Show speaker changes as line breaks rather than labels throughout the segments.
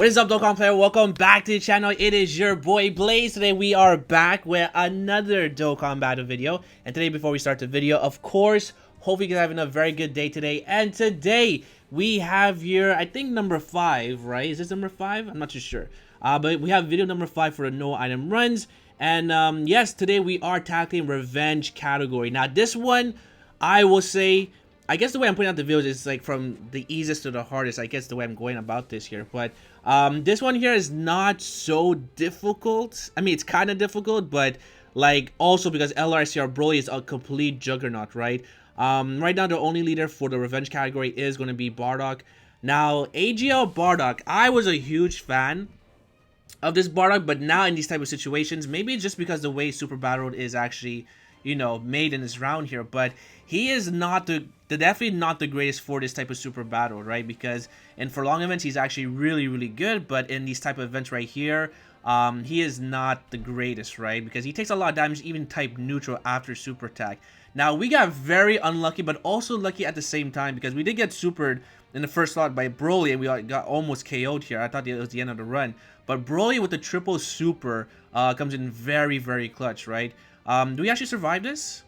What is up, Dokkan player? Welcome back to the channel. It is your boy Blaze. Today we are back with another Dokkan battle video. And today, before we start the video, of course, hope you guys are having a very good day today. And today we have here, I think number 5, right? Is this number 5? I'm not too sure. But we have video number 5 for the no item runs. And yes, today we are tackling revenge category. Now this one, I will say, I guess the way I'm putting out the videos is like from the easiest to the hardest. I guess the way I'm going about this here. But this one here is not so difficult. I mean, it's kind of difficult, but like also because LRCR Broly is a complete juggernaut, right? Right now, the only leader for the revenge category is going to be Bardock. Now, AGL Bardock, I was a huge fan of this Bardock, but now in these type of situations, maybe it's just because the way Super Battle is actually, you know, made in this round here, but he is not definitely not the greatest for this type of Super Battle, right? Because in for long events, he's actually really good, but in these type of events right here, he is not the greatest, right? Because he takes a lot of damage, even type neutral after super attack. Now, we got very unlucky, but also lucky at the same time, because we did get supered in the first slot by Broly, and we got almost KO'd here. I thought it was the end of the run. But Broly with the triple super comes in very clutch, right? Do we actually survive this?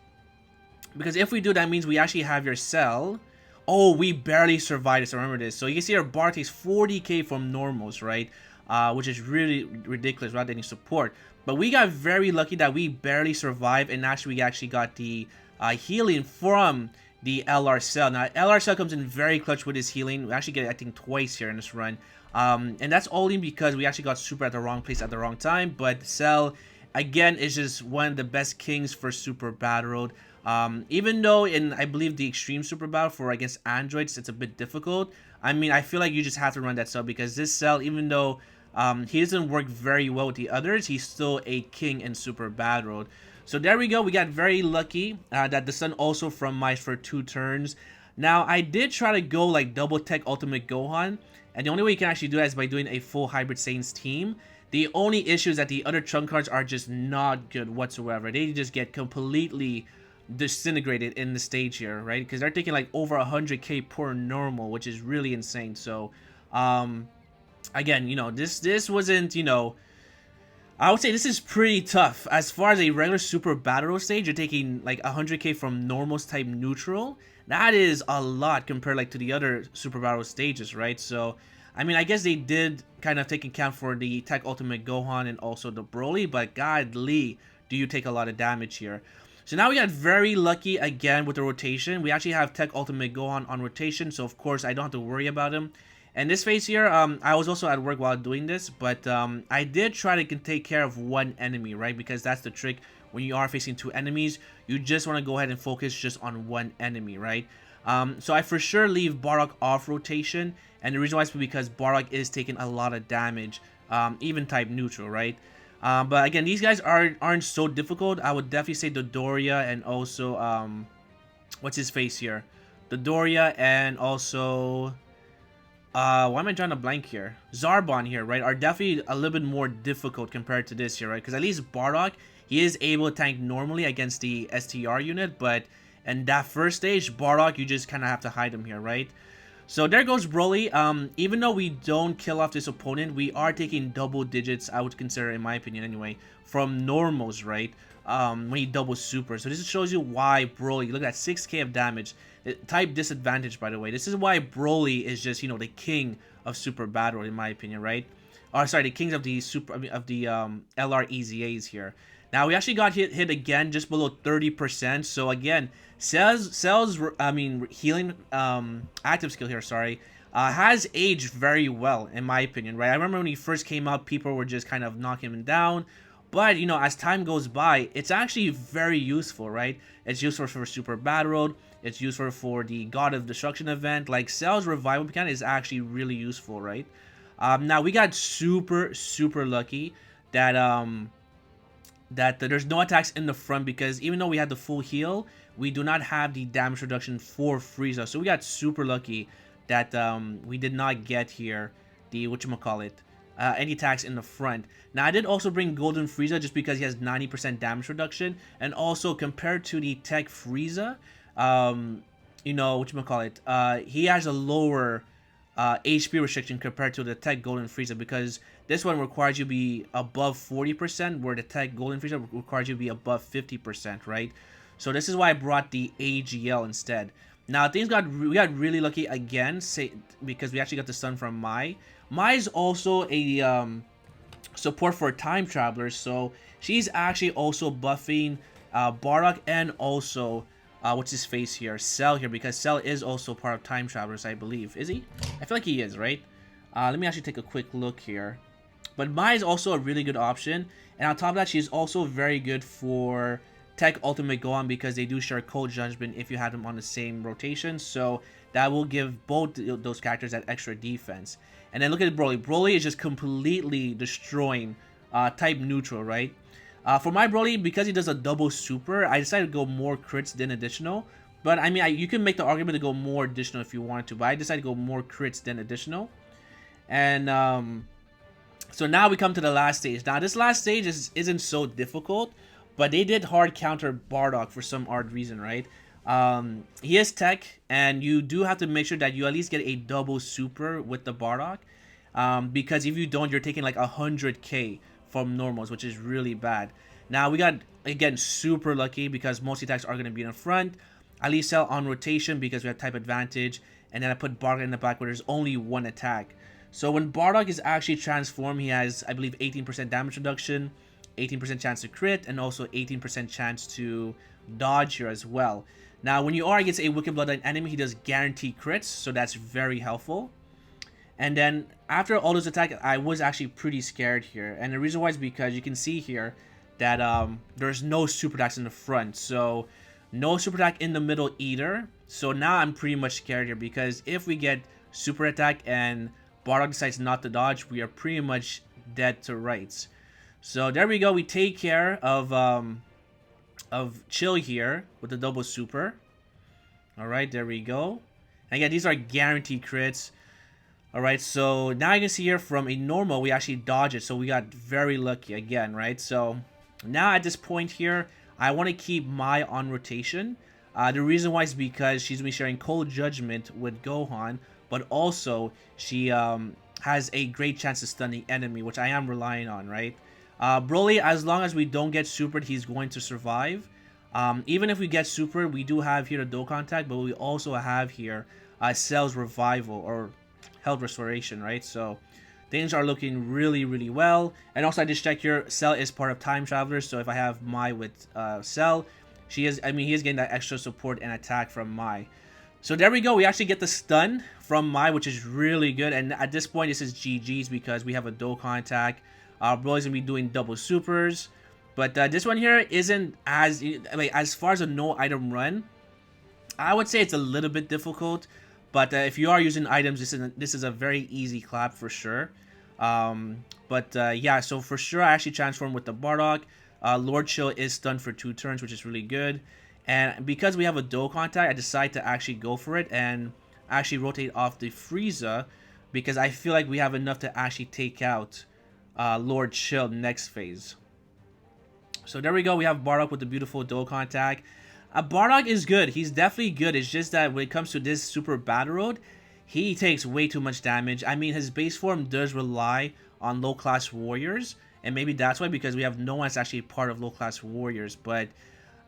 Because if we do, that means we actually have your cell. Oh, we barely survived this. Remember this. So you can see our bar takes 40k from normals, right? Which is really ridiculous without any support. But we got very lucky that we barely survived, and actually we actually got the healing from the LR cell. Now, LR cell comes in very clutch with his healing. We actually get it, I think, twice here in this run. And that's only because we actually got super at the wrong place at the wrong time. But Cell, again, is just one of the best kings for Super Battle Road. Even though in, I believe, the Extreme Super Battle for against androids, it's a bit difficult. I mean, I feel like you just have to run that Cell, because this Cell, even though he doesn't work very well with the others, he's still a king in Super Battle Road. So there we go. We got very lucky that the Sun also from Mice for 2 turns. Now, I did try to go like double tech Ultimate Gohan, and the only way you can actually do that is by doing a full Hybrid Saiyans team. The only issue is that the other Trunk cards are just not good whatsoever. They just get completely disintegrated in the stage here, right? Because they're taking like over 100k per normal, which is really insane. So, again, you know, this wasn't, you know, I would say this is pretty tough. As far as a regular Super Battle stage, you're taking like 100k from normals type neutral. That is a lot compared like to the other Super Battle stages, right? So, I mean, I guess they did kind of take account for the Tech Ultimate Gohan and also the Broly, but godly, do you take a lot of damage here. So now we got very lucky again with the rotation. We actually have Tech Ultimate Gohan on rotation, so of course I don't have to worry about him. And this phase here, I was also at work while doing this, but I did try to take care of one enemy, right? Because that's the trick. When you are facing 2 enemies, you just want to go ahead and focus just on one enemy, right? So I for sure leave Bardock off rotation, and the reason why is because Bardock is taking a lot of damage, even type neutral, right? But again, these guys aren't so difficult. I would definitely say Dodoria and also what's his face here? Dodoria and also why am I drawing a blank here? Zarbon here, right? Are definitely a little bit more difficult compared to this here, right? Because at least Bardock, he is able to tank normally against the STR unit, but in that first stage, Bardock, you just kind of have to hide him here, right? So there goes Broly. Even though we don't kill off this opponent, we are taking double digits, I would consider, in my opinion anyway, from normals, right? When he doubles super. So this shows you why Broly, look at that, 6k of damage. Type disadvantage, by the way. This is why Broly is just, you know, the king of Super Battle, in my opinion, right? Or sorry, the kings of the LR EZAs here. Now we actually got hit again just below 30%. So again, Cell's healing active skill here, sorry, has aged very well, in my opinion, right? I remember when he first came out, people were just kind of knocking him down. But, you know, as time goes by, it's actually very useful, right? It's useful for Super Battle Road. It's useful for the God of Destruction event. Like, Cell's revival mechanic is actually really useful, right? Now, we got super lucky that there's no attacks in the front, because even though we had the full heal, we do not have the damage reduction for Frieza. So we got super lucky that we did not get here the whatchamacallit, any attacks in the front. Now I did also bring Golden Frieza just because he has 90% damage reduction, and also compared to the Tech Frieza, you know, whatchamacallit, he has a lower HP restriction compared to the Tech Golden Frieza, because this one requires you to be above 40%, where the Tech Golden Frieza requires you to be above 50%, right? So this is why I brought the AGL instead. Now we got really lucky again, because we actually got the stun from Mai. Mai is also a support for time travelers, so she's actually also buffing Bardock and also what's his face here, Cell here, because Cell is also part of time travelers, I believe. Is he? I feel like he is, right? Let me actually take a quick look here. But Mai is also a really good option, and on top of that, she's also very good for Tech Ultimate Gohan, because they do share Cold Judgment if you have them on the same rotation, so that will give both those characters that extra defense. And then look at Broly. Broly is just completely destroying type neutral, right? For my Broly, because he does a double super, I decided to go more crits than additional. But I mean, you can make the argument to go more additional if you wanted to, but I decided to go more crits than additional. And so now we come to the last stage. Now this last stage isn't so difficult, but they did hard counter Bardock for some odd reason, right? He is Tech, and you do have to make sure that you at least get a double super with the Bardock. Because if you don't, you're taking like 100k from normals, which is really bad. Now we got, again, super lucky because most attacks are going to be in the front. I leave Cell on rotation because we have type advantage, and then I put Bardock in the back where there's only one attack. So when Bardock is actually transformed, he has, I believe, 18% damage reduction, 18% chance to crit, and also 18% chance to dodge here as well. Now when you are against a Wicked Bloodline enemy, he does guarantee crits, so that's very helpful. And then after all those attacks, I was actually pretty scared here. And the reason why is because you can see here that there's no super attacks in the front. So no super attack in the middle either. So now I'm pretty much scared here, because if we get super attack and Bardock decides not to dodge, we are pretty much dead to rights. So there we go. We take care of Chill here with the double super. Alright, there we go. And again, these are guaranteed crits. Alright, so now you can see here from a normal, we actually dodge it. So we got very lucky again, right? So now at this point here, I want to keep Mai on rotation. The reason why is because she's going to be sharing Cold Judgment with Gohan, but also she has a great chance to stun the enemy, which I am relying on, right? Broly, as long as we don't get supered, he's going to survive. Even if we get supered, we do have here the Dokkan tag, but we also have here Cell's revival or health restoration, right? So things are looking really, really well. And also I just checked here, Cell is part of time travelers, so if I have Mai with Cell, he is getting that extra support and attack from Mai. So there we go, we actually get the stun from Mai, which is really good. And at this point, this is GG's because we have a Dokkan attack. Broly's gonna be doing double supers, but this one here isn't as far as a no item run. I would say it's a little bit difficult, but if you are using items, this is a very easy clap for sure. Yeah, so for sure I actually transformed with the Bardock. Lord Chill is stunned for 2 turns, which is really good. And because we have a Dokkan attack, I decided to actually go for it and actually rotate off the Frieza, because I feel like we have enough to actually take out Lord Chill next phase. So there we go, we have Bardock with the beautiful Dokkan attack. Bardock is good, he's definitely good. It's just that when it comes to this Super Battle Road, he takes way too much damage. I mean, his base form does rely on low class warriors, and maybe that's why, because we have no one that's actually part of low class warriors. But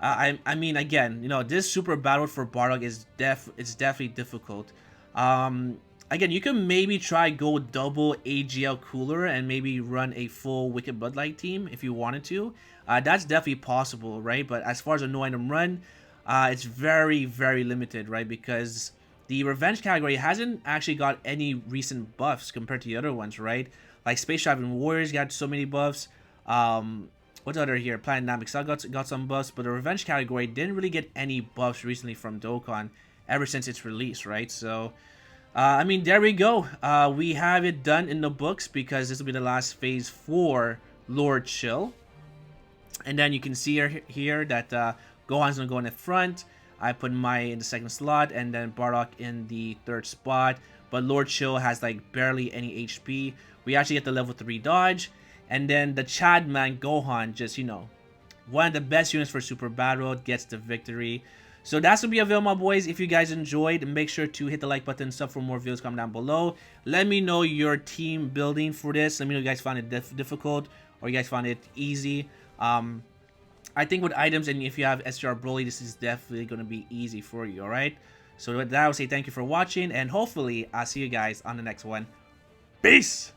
I mean, again, you know, this Super Battle Road for Bardock is definitely difficult. Again, you can maybe try go double AGL Cooler and maybe run a full Wicked Bloodline team if you wanted to. That's definitely possible, right? But as far as a no item run, it's very, very limited, right? Because the Revenge category hasn't actually got any recent buffs compared to the other ones, right? Like Space Traveling Warriors got so many buffs. What's other here? Planet Namek got some buffs, but the Revenge category didn't really get any buffs recently from Dokkan ever since its release, right? So I mean, there we go. We have it done in the books because this will be the last phase for Lord Chill. And then you can see here that Gohan's going to go in the front. I put Mai in the second slot and then Bardock in the third spot. But Lord Chill has like barely any HP. We actually get the level 3 dodge. And then the Chadman Gohan, just, you know, one of the best units for Super Battle Road, gets the victory. So that's gonna be a video, my boys. If you guys enjoyed, make sure to hit the like button, sub for more videos. Comment down below. Let me know your team building for this. Let me know if you guys found it difficult or you guys found it easy. I think with items and if you have STR Broly, this is definitely gonna be easy for you. All right. So with that, I will say thank you for watching, and hopefully I'll see you guys on the next one. Peace.